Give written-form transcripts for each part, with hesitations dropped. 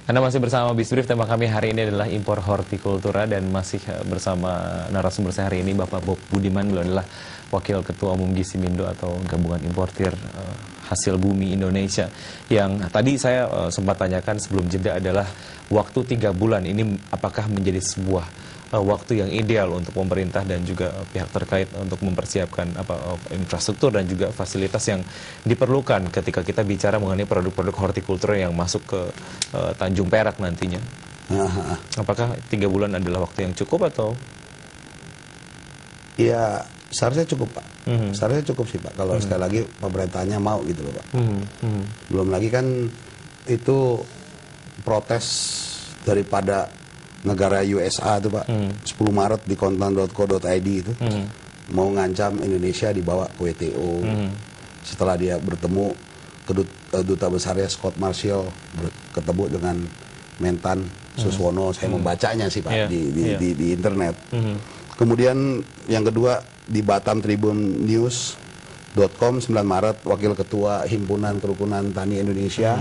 Anda masih bersama Bisbrief, tema kami hari ini adalah impor hortikultura dan masih bersama narasumber saya hari ini Bapak Bob Budiman. Beliau adalah Wakil Ketua Umum Gisimindo atau Gabungan Importir Hasil Bumi Indonesia. Yang tadi saya sempat tanyakan sebelum jeda adalah waktu 3 bulan ini apakah menjadi sebuah waktu yang ideal untuk pemerintah dan juga pihak terkait untuk mempersiapkan infrastruktur dan juga fasilitas yang diperlukan ketika kita bicara mengenai produk-produk hortikultura yang masuk ke Tanjung Perak nantinya. Apakah 3 bulan adalah waktu yang cukup atau? Ya seharusnya cukup, Pak. Seharusnya cukup sih, Pak. Kalau sekali lagi pemerintahnya mau gitu loh, Pak. Belum lagi kan itu protes daripada negara USA itu, Pak. 10 Maret di kontan.co.id itu mau ngancam Indonesia dibawa ke WTO. Setelah dia bertemu duta besarnya Scott Marshall, ketemu dengan Mentan Suswono. Saya membacanya sih, Pak, di internet. Kemudian yang kedua di Batam Tribun News.com 9 Maret Wakil Ketua Himpunan Kerukunan Tani Indonesia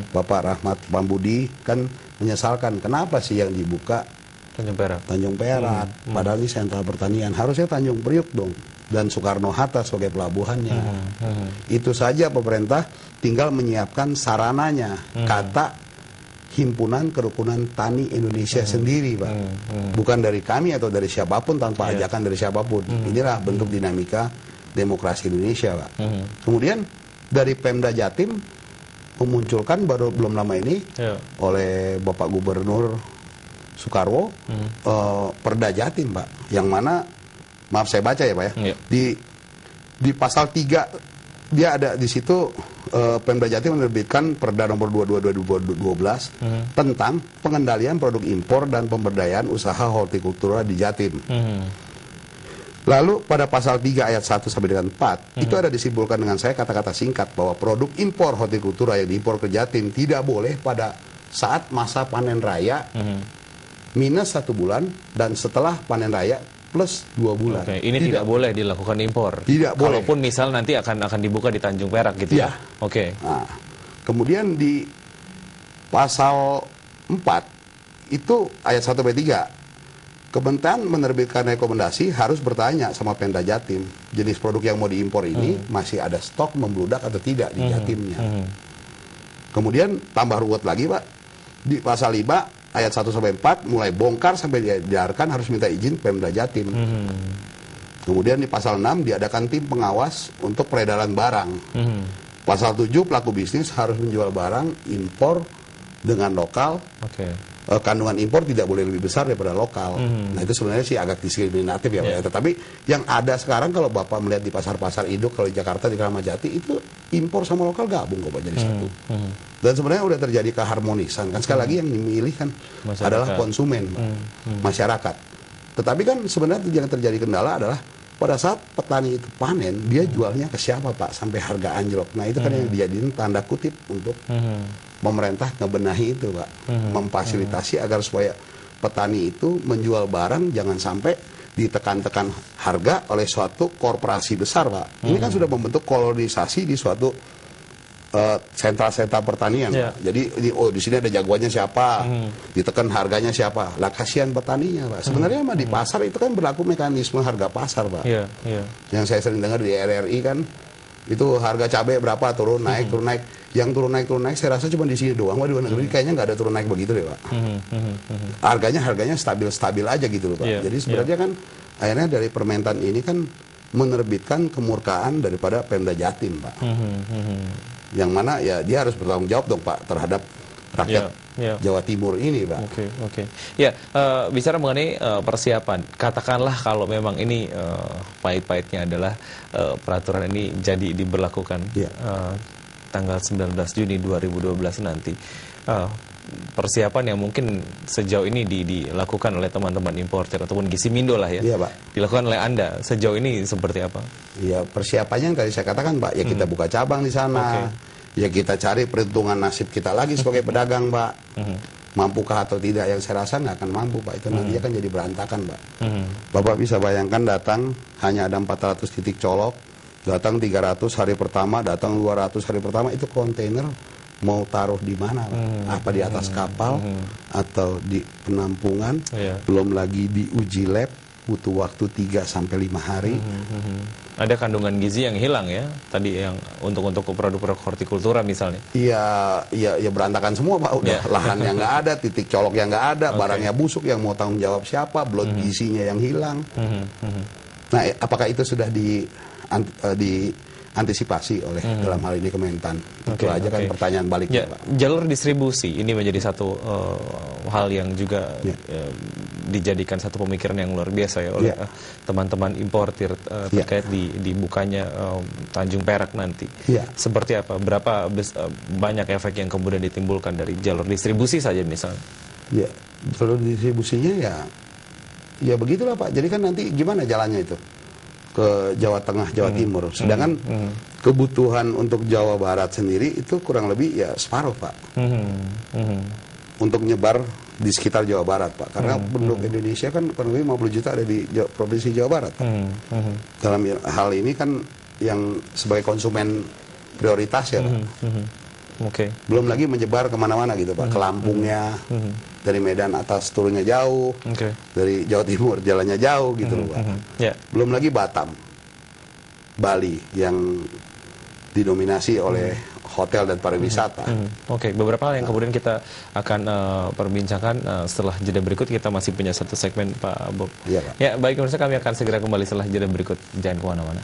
Bapak Rahmat Pambudi kan menyesalkan kenapa sih yang dibuka Tanjung Perak, padahal ini sentral pertanian, harusnya Tanjung Priuk dong dan Soekarno-Hatta sebagai pelabuhannya. Itu saja pemerintah tinggal menyiapkan sarananya, kata Himpunan Kerukunan Tani Indonesia sendiri, Pak. Bukan dari kami atau dari siapapun, tanpa ajakan dari siapapun. Inilah bentuk dinamika demokrasi Indonesia, Pak. Kemudian dari Pemda Jatim memunculkan baru belum lama ini oleh Bapak Gubernur Soekarwo Perda Jatim, Pak. Yang mana, maaf saya baca ya, Pak ya. Di pasal 3 dia ada di situ, Pemda Jatim menerbitkan Perda nomor 22/2012 tentang pengendalian produk impor dan pemberdayaan usaha hortikultura di Jatim. Lalu pada pasal 3 ayat 1 sampai dengan 4 itu ada disimpulkan dengan saya kata-kata singkat bahwa produk impor hortikultura yang diimpor ke Jatim tidak boleh pada saat masa panen raya minus 1 bulan dan setelah panen raya plus 2 bulan. Ini tidak boleh dilakukan impor. Tidak boleh. Kalaupun misal nanti akan dibuka di Tanjung Perak gitu ya. Nah, kemudian di pasal 4 itu ayat 1 sampai 3 Kementerian menerbitkan rekomendasi harus bertanya sama Pemda Jatim, jenis produk yang mau diimpor ini masih ada stok membludak atau tidak di Jatimnya. Kemudian tambah ruwet lagi, Pak. Di pasal 5 ayat 1 sampai 4 mulai bongkar sampai diadarkan harus minta izin Pemda Jatim. Kemudian di pasal 6 diadakan tim pengawas untuk peredaran barang. Pasal 7 pelaku bisnis harus menjual barang impor dengan lokal. Kandungan impor tidak boleh lebih besar daripada lokal. Nah itu sebenarnya sih agak diskriminatif ya, Pak. Tetapi yang ada sekarang kalau Bapak melihat di pasar-pasar induk kalau di Jakarta di Kramat Jati itu impor sama lokal gabung kok, Pak, jadi satu. Dan sebenarnya udah terjadi keharmonisan kan. Sekali lagi yang dimilih kan adalah konsumen, Pak, masyarakat. Tetapi kan sebenarnya yang terjadi kendala adalah pada saat petani itu panen, dia jualnya ke siapa, Pak, sampai harga anjlok. Nah itu kan yang dijadiin tanda kutip untuk pemerintah ngebenahi itu, Pak, memfasilitasi agar supaya petani itu menjual barang jangan sampai ditekan-tekan harga oleh suatu korporasi besar, Pak. Ini kan sudah membentuk kolonisasi di suatu sentra-sentra pertanian. Pak. Jadi di sini ada jagoannya siapa, ditekan harganya siapa. Lah kasihan petaninya, Pak. Sebenarnya mah di pasar itu kan berlaku mekanisme harga pasar, Pak. Yang saya sering dengar di RRI kan itu harga cabai berapa turun naik turun naik. Yang turun naik saya rasa cuma di sini doang, di luar negeri kayaknya nggak ada turun naik begitu deh, Pak. Harganya stabil aja gitu loh, Pak. Jadi sebenarnya kan akhirnya dari permentan ini kan menerbitkan kemurkaan daripada Pemda Jatim, Pak. Yang mana ya dia harus bertanggung jawab dong, Pak, terhadap rakyat Jawa Timur ini, Pak. Ya, bicara mengenai persiapan, katakanlah kalau memang ini pahit-pahitnya adalah peraturan ini jadi diberlakukan tanggal 19 Juni 2012 nanti. Persiapan yang mungkin sejauh ini dilakukan oleh teman-teman importer ataupun Gisimindo lah ya, Pak, dilakukan oleh Anda sejauh ini seperti apa? Ya persiapannya yang tadi saya katakan, Pak, ya kita buka cabang di sana, ya kita cari perhitungan nasib kita lagi sebagai pedagang, Pak. Mampukah atau tidak, yang saya rasa nggak akan mampu, Pak. Itu nanti akan jadi berantakan, Pak. Bapak bisa bayangkan datang hanya ada 400 titik colok, datang 300 hari pertama, datang 200 hari pertama, itu kontainer mau taruh di mana, Pak? Apa di atas kapal atau di penampungan, belum lagi diuji lab, butuh waktu 3 sampai 5 hari. Ada kandungan gizi yang hilang ya, tadi yang untuk produk-produk hortikultura misalnya. Iya berantakan semua Pak, udah lahannya nggak ada, titik colok yang nggak ada, barangnya busuk, yang mau tanggung jawab siapa, blood gizinya yang hilang. Nah, apakah itu sudah diantisipasi oleh dalam hal ini Kementan? Itu aja kan pertanyaan baliknya Pak. Jalur distribusi ini menjadi satu hal yang juga dijadikan satu pemikiran yang luar biasa ya oleh teman-teman importir terkait dibukanya Tanjung Perak nanti. Seperti apa? Berapa banyak efek yang kemudian ditimbulkan dari jalur distribusi saja misalnya? Ya, jalur distribusinya ya begitulah Pak. Jadi kan nanti gimana jalannya itu ke Jawa Tengah, Jawa Timur. Sedangkan kebutuhan untuk Jawa Barat sendiri itu kurang lebih ya separuh Pak. Untuk nyebar di sekitar Jawa Barat Pak. Karena penduduk Indonesia kan kurang lebih 50 juta ada di Provinsi Jawa Barat Pak. Dalam hal ini kan yang sebagai konsumen prioritas ya Pak. Belum lagi menyebar kemana-mana gitu Pak. Ke Lampungnya, dari Medan atas turunnya jauh, dari Jawa Timur jalannya jauh gitu loh Pak. Belum lagi Batam, Bali yang didominasi oleh hotel dan pariwisata. Beberapa hal yang kemudian kita akan perbincangkan setelah jeda berikut. Kita masih punya satu segmen Pak Bob. Ya, baik pemirsa, kami akan segera kembali setelah jeda berikut. Jangan kemana-mana.